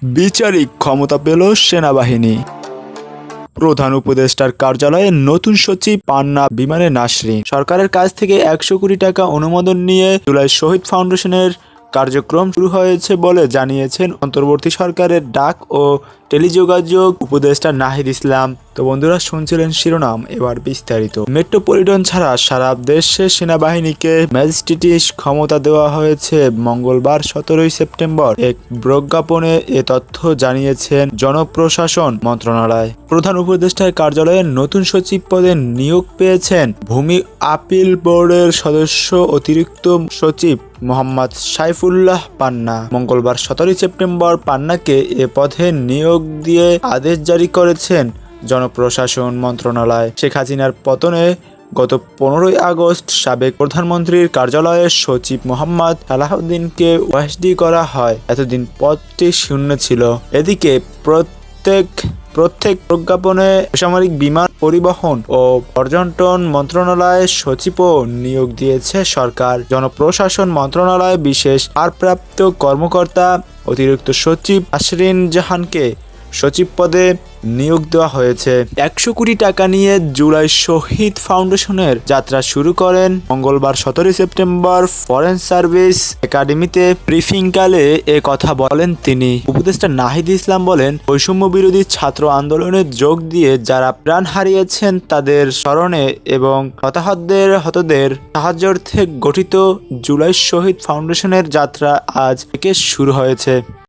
বিচারিক ক্ষমতা পেল সেনাবাহিনী। প্রধান উপদেষ্টার কার্যালয়ে নতুন সচিব পান্না বিমানে নাসরিন। সরকারের কাছ থেকে 100 কোটি টাকা অনুমোদন নিয়ে জুলাই শহীদ ফাউন্ডেশনের কার্যক্রম শুরু হয়েছে বলে জানিয়েছেন অন্তর্বর্তী সরকারের ডাক ও টেলিযোগাযোগ উপদেষ্টা নাহিদ ইসলাম। তো বন্ধুরা, শুনছিলেন শিরোনাম, এবার বিস্তারিত। মেট্রোপলিটন ছাড়া সারা দেশে সেনাবাহিনীকে ম্যাজিস্ট্রেটিস ক্ষমতা দেওয়া হয়েছে। মঙ্গলবার 17 সেপ্টেম্বর এক প্রজ্ঞাপনে এ তথ্য জানিয়েছেন জনপ্রশাসন মন্ত্রণালয়। প্রধান উপদেষ্টার কার্যালয়ে নতুন সচিব পদে নিয়োগ পেয়েছেন ভূমি আপিল বোর্ডের সদস্য অতিরিক্ত সচিব মোহাম্মদ সাইফুল্লাহ পান্না। মঙ্গলবার 17 সেপ্টেম্বর পান্নাকে এ পদে নিয়োগ দিয়ে আদেশ জারি করেছেন জনপ্রশাসন মন্ত্রণালয়। শেখ হাসিনার পতনে গত 15 আগস্ট সাবেক প্রধানমন্ত্রীর কার্যালয়ের সচিব মোহাম্মদ সালাহউদ্দিনকে ওয়াসডি করা হয়। এতদিন পদটি শূন্য ছিল। এদিকে প্রত্যেক প্রজ্ঞাপনে বেসামরিক বিমান পরিবহন ও পর্যটন মন্ত্রণালয়ের সচিবও নিয়োগ দিয়েছে সরকার। জনপ্রশাসন মন্ত্রণালয় বিশেষ ভারপ্রাপ্ত কর্মকর্তা অতিরিক্ত সচিব নাসরিন জাহানকে সচিব পদে নিয়োগ দেওয়া হয়েছে। 100 কোটি টাকা নিয়ে জুলাই শহীদ ফাউন্ডেশনের যাত্রা শুরু করেন মঙ্গলবার 17 সেপ্টেম্বর ফরেন সার্ভিস একাডেমিতে ব্রিফিংকালে এ কথা বলেন তিনি। উপদেষ্টা নাহিদ ইসলাম বলেন, বৈষম্য বিরোধী ছাত্র আন্দোলনে যোগ দিয়ে যারা প্রাণ হারিয়েছেন তাদের স্মরণে এবং হতদের সাহায্যার্থে গঠিত জুলাই শহীদ ফাউন্ডেশনের যাত্রা আজ থেকে শুরু হয়েছে।